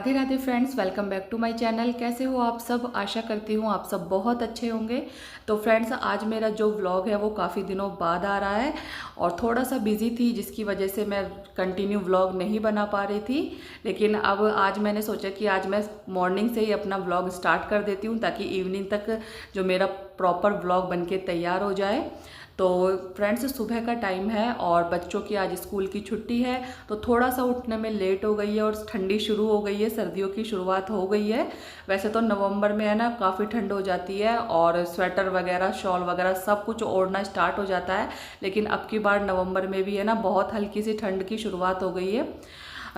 Radhe Radhe friends, welcome back to my channel. कैसे हो आप सब? आशा करती हूँ आप सब बहुत अच्छे होंगे। तो फ्रेंड्स, आज मेरा जो व्लॉग है वो काफ़ी दिनों बाद आ रहा है और थोड़ा सा बिजी थी, जिसकी वजह से मैं कंटिन्यू व्लॉग नहीं बना पा रही थी। लेकिन अब आज मैंने सोचा कि आज मैं मॉर्निंग से ही अपना व्लॉग स्टार्ट कर देती हूँ, ताकि इवनिंग तक जो मेरा प्रॉपर व्लॉग बन के तैयार हो जाए। तो फ्रेंड्स, सुबह का टाइम है और बच्चों की आज स्कूल की छुट्टी है, तो थोड़ा सा उठने में लेट हो गई है और ठंडी शुरू हो गई है, सर्दियों की शुरुआत हो गई है। वैसे तो नवंबर में है ना काफ़ी ठंड हो जाती है और स्वेटर वगैरह शॉल वगैरह सब कुछ ओढ़ना स्टार्ट हो जाता है, लेकिन अब की बार नवंबर में भी है ना बहुत हल्की सी ठंड की शुरुआत हो गई है।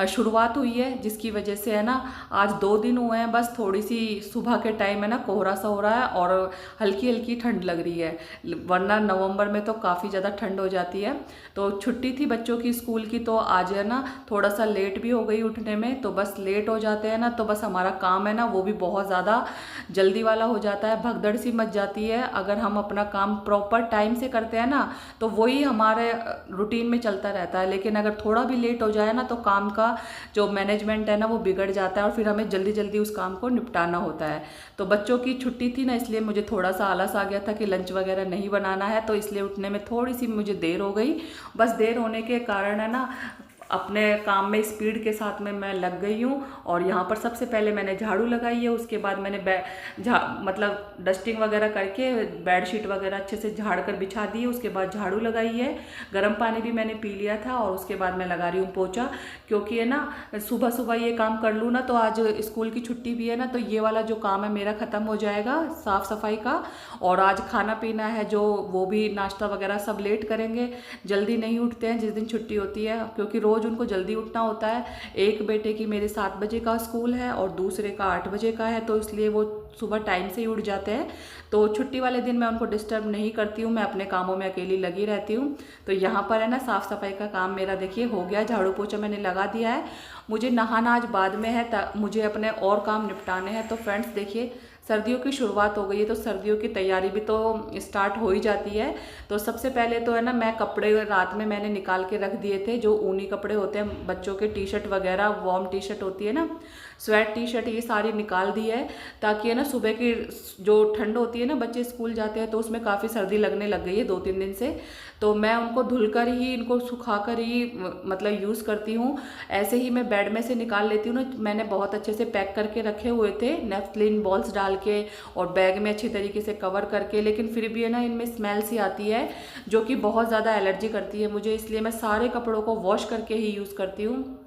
शुरुआत हुई है, जिसकी वजह से है ना आज 2 दिन हुए हैं, बस थोड़ी सी सुबह के टाइम है ना कोहरा सा हो रहा है और हल्की हल्की ठंड लग रही है, वरना नवंबर में तो काफ़ी ज़्यादा ठंड हो जाती है। तो छुट्टी थी बच्चों की स्कूल की, तो आज है ना थोड़ा सा लेट भी हो गई उठने में। तो बस लेट हो जाते हैं ना तो बस हमारा काम है ना वो भी बहुत ज़्यादा जल्दी वाला हो जाता है, भगदड़ सी मच जाती है। अगर हम अपना काम प्रॉपर टाइम से करते हैं ना तो वही हमारे रूटीन में चलता रहता है, लेकिन अगर थोड़ा भी लेट हो जाए ना तो काम का जो मैनेजमेंट है ना वो बिगड़ जाता है और फिर हमें जल्दी जल्दी उस काम को निपटाना होता है। तो बच्चों की छुट्टी थी ना, इसलिए मुझे थोड़ा सा आलस आ गया था कि लंच वगैरह नहीं बनाना है, तो इसलिए उठने में थोड़ी सी मुझे देर हो गई। बस देर होने के कारण है ना अपने काम में स्पीड के साथ में मैं लग गई हूँ। और यहाँ पर सबसे पहले मैंने झाड़ू लगाई है, उसके बाद मैंने मतलब डस्टिंग वगैरह करके बेडशीट वगैरह अच्छे से झाड़ कर बिछा दी है। उसके बाद झाड़ू लगाई है, गर्म पानी भी मैंने पी लिया था और उसके बाद मैं लगा रही हूँ पोछा, क्योंकि है ना सुबह सुबह ये काम कर लूँ ना तो आज स्कूल की छुट्टी भी है ना, तो ये वाला जो काम है मेरा ख़त्म हो जाएगा साफ़ सफाई का। और आज खाना पीना है जो वो भी नाश्ता वगैरह सब लेट करेंगे, जल्दी नहीं उठते हैं जिस दिन छुट्टी होती है, क्योंकि रोज़ उनको जल्दी उठना होता है। एक बेटे की मेरे 7 बजे का स्कूल है और दूसरे का 8 बजे का है, तो इसलिए वो सुबह टाइम से ही उठ जाते हैं। तो छुट्टी वाले दिन मैं उनको डिस्टर्ब नहीं करती हूँ, मैं अपने कामों में अकेली लगी रहती हूँ। तो यहाँ पर है ना साफ़ सफाई का काम मेरा देखिए हो गया, झाड़ू पोछा मैंने लगा दिया है। मुझे नहाना आज बाद में है, मुझे अपने और काम निपटाने हैं। तो फ्रेंड्स देखिए, सर्दियों की शुरुआत हो गई है तो सर्दियों की तैयारी भी तो स्टार्ट हो ही जाती है। तो सबसे पहले तो है ना मैं कपड़े रात में मैंने निकाल के रख दिए थे, जो ऊनी कपड़े होते हैं बच्चों के, टी शर्ट वगैरह, वार्म टी शर्ट होती है ना, स्वेट टी शर्ट, ये सारी निकाल दी है, ताकि है ना सुबह की जो ठंड होती है ना, बच्चे स्कूल जाते हैं तो उसमें काफ़ी सर्दी लगने लग गई है 2-3 दिन से। तो मैं उनको धुलकर ही, इनको सुखाकर ही मतलब यूज़ करती हूँ। ऐसे ही मैं बेड में से निकाल लेती हूँ ना, मैंने बहुत अच्छे से पैक करके रखे हुए थे नेफ्थलीन बॉल्स डाल के और बैग में अच्छी तरीके से कवर करके, लेकिन फिर भी है ना इनमें स्मेल सी आती है जो कि बहुत ज़्यादा एलर्जी करती है मुझे, इसलिए मैं सारे कपड़ों को वॉश करके ही यूज़ करती हूँ।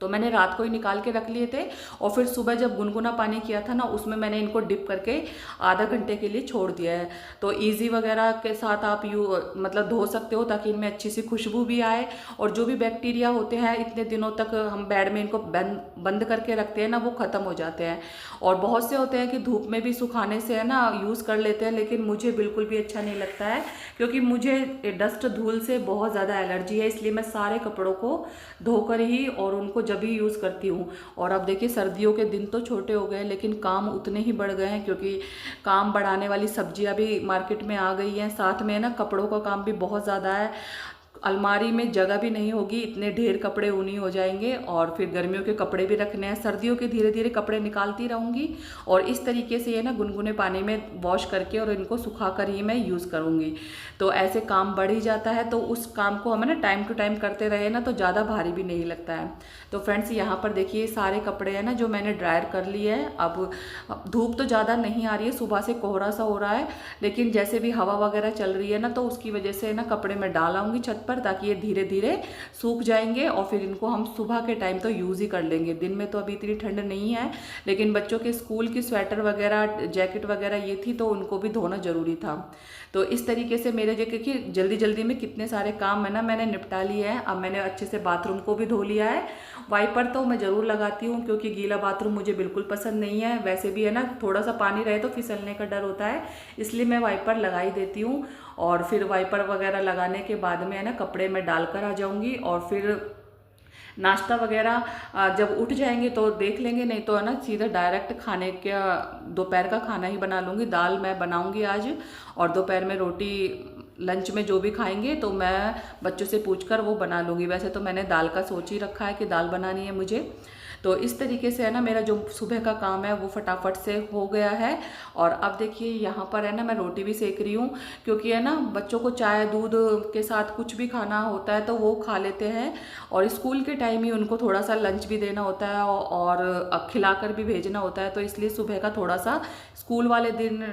तो मैंने रात को ही निकाल के रख लिए थे और फिर सुबह जब गुनगुना पानी किया था ना उसमें मैंने इनको डिप करके आधा घंटे के लिए छोड़ दिया है। तो इजी वगैरह के साथ आप मतलब धो सकते हो, ताकि इनमें अच्छी सी खुशबू भी आए और जो भी बैक्टीरिया होते हैं इतने दिनों तक हम बेड में इनको बंद करके रखते हैं ना वो ख़त्म हो जाते हैं। और बहुत से होते हैं कि धूप में भी सुखाने से है ना यूज़ कर लेते हैं, लेकिन मुझे बिल्कुल भी अच्छा नहीं लगता है, क्योंकि मुझे डस्ट धूल से बहुत ज़्यादा एलर्जी है, इसलिए मैं सारे कपड़ों को धोकर ही और उनको जब भी यूज़ करती हूँ। और अब देखिए सर्दियों के दिन तो छोटे हो गए लेकिन काम उतने ही बढ़ गए हैं, क्योंकि काम बढ़ाने वाली सब्जियां भी मार्केट में आ गई हैं, साथ में ना कपड़ों का काम भी बहुत ज़्यादा है। अलमारी में जगह भी नहीं होगी, इतने ढेर कपड़े ऊनी हो जाएंगे और फिर गर्मियों के कपड़े भी रखने हैं, सर्दियों के धीरे धीरे कपड़े निकालती रहूँगी और इस तरीके से ये ना गुनगुने पानी में वॉश करके और इनको सुखा कर ही मैं यूज़ करूँगी। तो ऐसे काम बढ़ ही जाता है, तो उस काम को हमें ना टाइम टू टाइम करते रहे ना तो ज़्यादा भारी भी नहीं लगता है। तो फ्रेंड्स यहाँ पर देखिए सारे कपड़े हैं ना जो मैंने ड्रायर कर लिए हैं। अब धूप तो ज़्यादा नहीं आ रही है, सुबह से कोहरा सा हो रहा है, लेकिन जैसे भी हवा वगैरह चल रही है ना तो उसकी वजह से ना कपड़े मैं डाल आऊँगी छत पर, ताकि ये धीरे धीरे सूख जाएंगे और फिर इनको हम सुबह के टाइम तो यूज़ ही कर लेंगे। दिन में तो अभी इतनी ठंड नहीं है, लेकिन बच्चों के स्कूल की स्वेटर वगैरह जैकेट वगैरह ये थी तो उनको भी धोना ज़रूरी था। तो इस तरीके से मेरे जो कि जल्दी जल्दी में कितने सारे काम है ना मैंने निपटा लिए हैं। अब मैंने अच्छे से बाथरूम को भी धो लिया है। वाइपर तो मैं ज़रूर लगाती हूँ, क्योंकि गीला बाथरूम मुझे बिल्कुल पसंद नहीं है, वैसे भी है ना थोड़ा सा पानी रहे तो फिसलने का डर होता है, इसलिए मैं वाइपर लगा ही देती हूँ। और फिर वाइपर वगैरह लगाने के बाद में है ना कपड़े में डालकर आ जाऊँगी और फिर नाश्ता वगैरह जब उठ जाएंगे तो देख लेंगे, नहीं तो है ना सीधा डायरेक्ट खाने का दोपहर का खाना ही बना लूँगी। दाल मैं बनाऊँगी आज और दोपहर में रोटी, लंच में जो भी खाएंगे तो मैं बच्चों से पूछकर वो बना लूँगी। वैसे तो मैंने दाल का सोच ही रखा है कि दाल बनानी है मुझे। तो इस तरीके से है ना मेरा जो सुबह का काम है वो फटाफट से हो गया है। और अब देखिए यहाँ पर है ना मैं रोटी भी सेक रही हूँ, क्योंकि है ना बच्चों को चाय दूध के साथ कुछ भी खाना होता है तो वो खा लेते हैं, और स्कूल के टाइम ही उनको थोड़ा सा लंच भी देना होता है और खिला कर भी भेजना होता है। तो इसलिए सुबह का थोड़ा सा स्कूल वाले दिन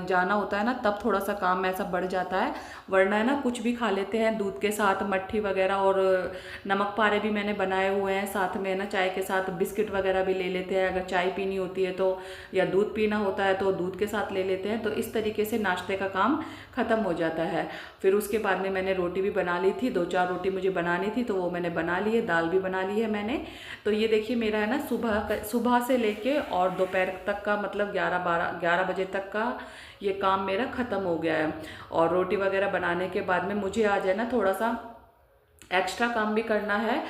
जाना होता है ना, तब थोड़ा सा काम ऐसा बढ़ जाता है, वरना है ना कुछ भी खा लेते हैं दूध के साथ, मट्ठी वगैरह और नमक पारे भी मैंने बनाए हुए हैं साथ में ना, चाय के साथ बिस्किट वगैरह भी ले लेते हैं अगर चाय पीनी होती है तो, या दूध पीना होता है तो दूध के साथ ले लेते हैं। तो इस तरीके से नाश्ते का काम ख़त्म हो जाता है। फिर उसके बाद में मैंने रोटी भी बना ली थी, 2-4 रोटी मुझे बनानी थी तो वो मैंने बना ली है, दाल भी बना ली है मैंने। तो ये देखिए मेरा है ना सुबह से लेके और दोपहर तक का, मतलब 11 बजे तक का ये काम मेरा ख़त्म हो गया है। और रोटी वगैरह बनाने के बाद में मुझे आज है ना थोड़ा सा एक्स्ट्रा काम भी करना है।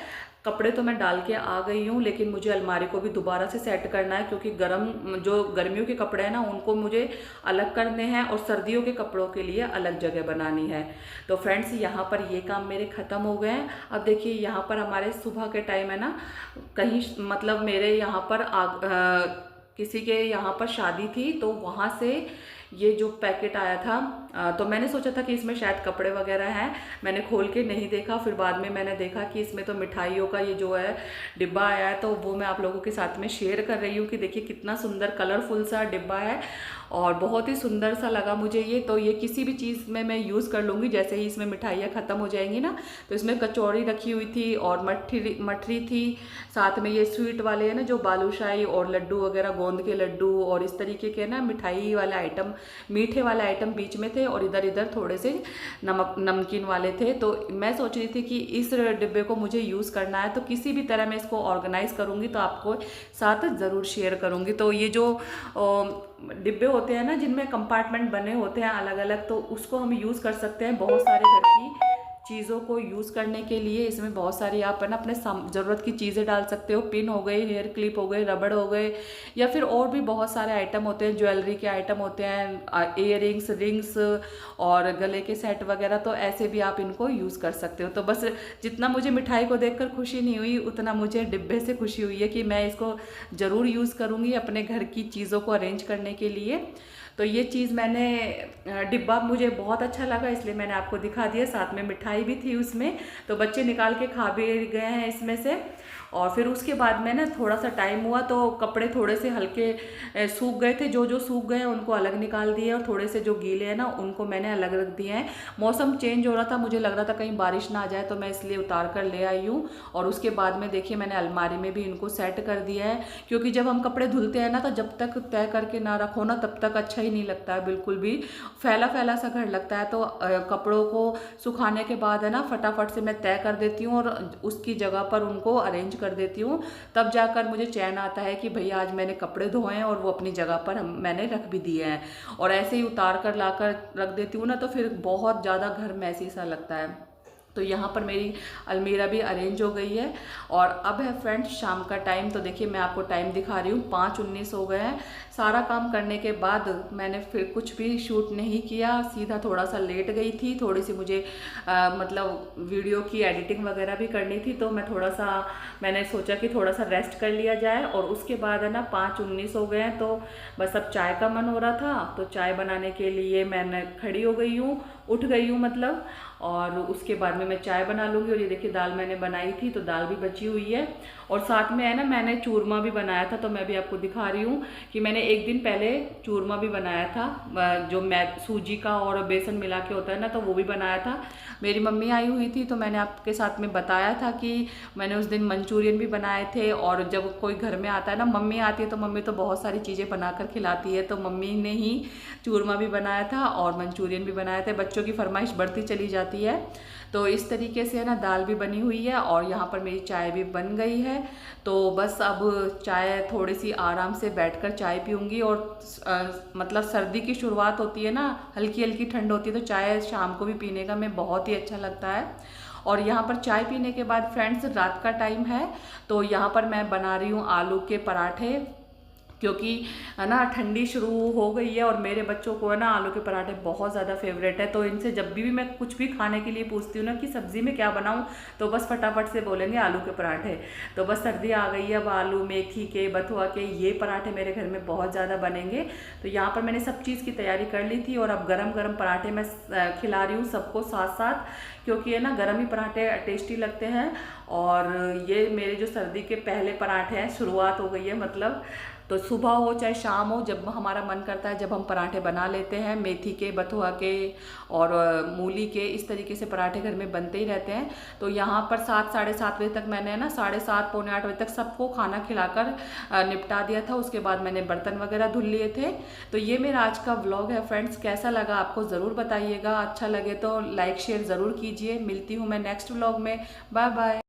कपड़े तो मैं डाल के आ गई हूँ, लेकिन मुझे अलमारी को भी दोबारा से सेट करना है, क्योंकि गर्मियों के कपड़े हैं ना उनको मुझे अलग करने हैं और सर्दियों के कपड़ों के लिए अलग जगह बनानी है। तो फ्रेंड्स यहाँ पर ये काम मेरे ख़त्म हो गए हैं। अब देखिए यहाँ पर हमारे सुबह के टाइम है ना, कहीं मतलब मेरे यहाँ पर किसी के यहाँ पर शादी थी, तो वहाँ से ये जो पैकेट आया था तो मैंने सोचा था कि इसमें शायद कपड़े वगैरह हैं, मैंने खोल के नहीं देखा। फिर बाद में मैंने देखा कि इसमें तो मिठाइयों का ये जो है डिब्बा आया है, तो वो मैं आप लोगों के साथ में शेयर कर रही हूँ कि देखिए कितना सुंदर कलरफुल सा डिब्बा है और बहुत ही सुंदर सा लगा मुझे ये। तो ये किसी भी चीज़ में मैं यूज़ कर लूँगी, जैसे ही इसमें मिठाइयाँ ख़त्म हो जाएंगी ना, तो इसमें कचौड़ी रखी हुई थी और मठरी थी, साथ में ये स्वीट वाले है ना जो बालूशाही और लड्डू वगैरह, गोंद के लड्डू और इस तरीके के ना मिठाई वाले आइटम, मीठे वाले आइटम बीच में थे, और इधर इधर थोड़े से नमकीन वाले थे। तो मैं सोच रही थी कि इस डिब्बे को मुझे यूज़ करना है, तो किसी भी तरह मैं इसको ऑर्गेनाइज़ करूँगी तो आपको साथ ज़रूर शेयर करूँगी। तो ये जो डिब्बे होते हैं ना जिनमें कंपार्टमेंट बने होते हैं अलग अलग, तो उसको हम यूज़ कर सकते हैं बहुत सारे घर की चीज़ों को यूज़ करने के लिए। इसमें बहुत सारी आप है ना अपने ज़रूरत की चीज़ें डाल सकते हो, पिन हो गए, हेयर क्लिप हो गए, रबड़ हो गए, या फिर और भी बहुत सारे आइटम होते हैं, ज्वेलरी के आइटम होते हैं, इयररिंग्स, रिंग्स और गले के सेट वगैरह। तो ऐसे भी आप इनको यूज़ कर सकते हो। तो बस जितना मुझे मिठाई को देखकर खुशी नहीं हुई, उतना मुझे डिब्बे से खुशी हुई है कि मैं इसको ज़रूर यूज़ करूँगी अपने घर की चीज़ों को अरेंज करने के लिए। तो ये चीज़ मैंने डिब्बा मुझे बहुत अच्छा लगा, इसलिए मैंने आपको दिखा दिया। साथ में मिठाई भी थी उसमें, तो बच्चे निकाल के खा भी गए हैं इसमें से। और फिर उसके बाद में ना थोड़ा सा टाइम हुआ तो कपड़े थोड़े से हल्के सूख गए थे, जो सूख गए हैं उनको अलग निकाल दिए, और थोड़े से जो गीले हैं ना उनको मैंने अलग रख दिए हैं। मौसम चेंज हो रहा था, मुझे लग रहा था कहीं बारिश ना आ जाए, तो मैं इसलिए उतार कर ले आई हूँ। और उसके बाद में देखिए मैंने अलमारी में भी इनको सेट कर दिया है, क्योंकि जब हम कपड़े धुलते हैं ना तो जब तक तय करके ना रखो ना तब तक अच्छा ही नहीं लगता है, बिल्कुल भी फैला फैला सा घर लगता है। तो कपड़ों को सुखाने के बाद है ना फटाफट से मैं तय कर देती हूँ और उसकी जगह पर उनको अरेंज कर देती हूँ, तब जाकर मुझे चैन आता है कि भैया आज मैंने कपड़े धोए हैं और वो अपनी जगह पर मैंने रख भी दिए हैं। और ऐसे ही उतार कर लाकर रख देती हूँ ना तो फिर बहुत ज़्यादा घर मैसी सा लगता है। तो यहाँ पर मेरी अलमीरा भी अरेंज हो गई है। और अब है फ्रेंड्स शाम का टाइम, तो देखिए मैं आपको टाइम दिखा रही हूँ, 5:19 हो गए हैं। सारा काम करने के बाद मैंने फिर कुछ भी शूट नहीं किया, सीधा थोड़ा सा लेट गई थी। थोड़ी सी मुझे मतलब वीडियो की एडिटिंग वगैरह भी करनी थी, तो मैंने सोचा कि थोड़ा सा रेस्ट कर लिया जाए। और उसके बाद है ना 5:19 हो गए हैं, तो बस अब चाय का मन हो रहा था, तो चाय बनाने के लिए मैंने खड़ी हो गई हूँ, उठ गई हूँ मतलब। और उसके बाद में मैं चाय बना लूँगी। और ये देखिए दाल मैंने बनाई थी, तो दाल भी बची हुई है। और साथ में है ना मैंने चूरमा भी बनाया था, तो मैं भी आपको दिखा रही हूँ कि मैंने एक दिन पहले चूरमा भी बनाया था, जो सूजी का और बेसन मिला के होता है ना, तो वो भी बनाया था। मेरी मम्मी आई हुई थी, तो मैंने आपके साथ में बताया था कि मैंने उस दिन मंचूरियन भी बनाए थे। और जब कोई घर में आता है ना, मम्मी आती है तो मम्मी तो बहुत सारी चीज़ें बनाकर खिलाती है, तो मम्मी ने ही चूरमा भी बनाया था और मंचूरियन भी बनाए थे। बच्चों की फरमाइश बढ़ती चली जाती है। तो इस तरीके से है ना दाल भी बनी हुई है और यहाँ पर मेरी चाय भी बन गई है। तो बस अब चाय थोड़ी सी आराम से बैठकर चाय पीऊँगी। और मतलब सर्दी की शुरुआत होती है ना, हल्की हल्की ठंड होती है, तो चाय शाम को भी पीने का मैं बहुत ही अच्छा लगता है। और यहाँ पर चाय पीने के बाद फ्रेंड्स रात का टाइम है, तो यहाँ पर मैं बना रही हूँ आलू के पराठे। क्योंकि है ना ठंडी शुरू हो गई है और मेरे बच्चों को है ना आलू के पराठे बहुत ज़्यादा फेवरेट है। तो इनसे जब भी मैं कुछ भी खाने के लिए पूछती हूँ ना कि सब्ज़ी में क्या बनाऊँ, तो बस फटाफट से बोलेंगे आलू के पराठे। तो बस सर्दी आ गई है, अब आलू मेथी के बथुआ के ये पराठे मेरे घर में बहुत ज़्यादा बनेंगे। तो यहाँ पर मैंने सब चीज़ की तैयारी कर ली थी और अब गरम गरम पराठे मैं खिला रही हूँ सबको साथ साथ, क्योंकि है ना गरम ही पराठे टेस्टी लगते हैं। और ये मेरे जो सर्दी के पहले पराठे हैं, शुरुआत हो गई है मतलब। तो सुबह हो चाहे शाम हो, जब हमारा मन करता है जब हम पराठे बना लेते हैं, मेथी के बथुआ के और मूली के, इस तरीके से पराठे घर में बनते ही रहते हैं। तो यहाँ पर 7 साढ़े 7 बजे तक मैंने ना 7:30 पौने 8 बजे तक सबको खाना खिलाकर निपटा दिया था। उसके बाद मैंने बर्तन वगैरह धुल लिए थे। तो ये मेरा आज का व्लॉग है फ्रेंड्स, कैसा लगा आपको ज़रूर बताइएगा। अच्छा लगे तो लाइक शेयर ज़रूर कीजिए। मिलती हूँ मैं नेक्स्ट व्लॉग में। Bye bye.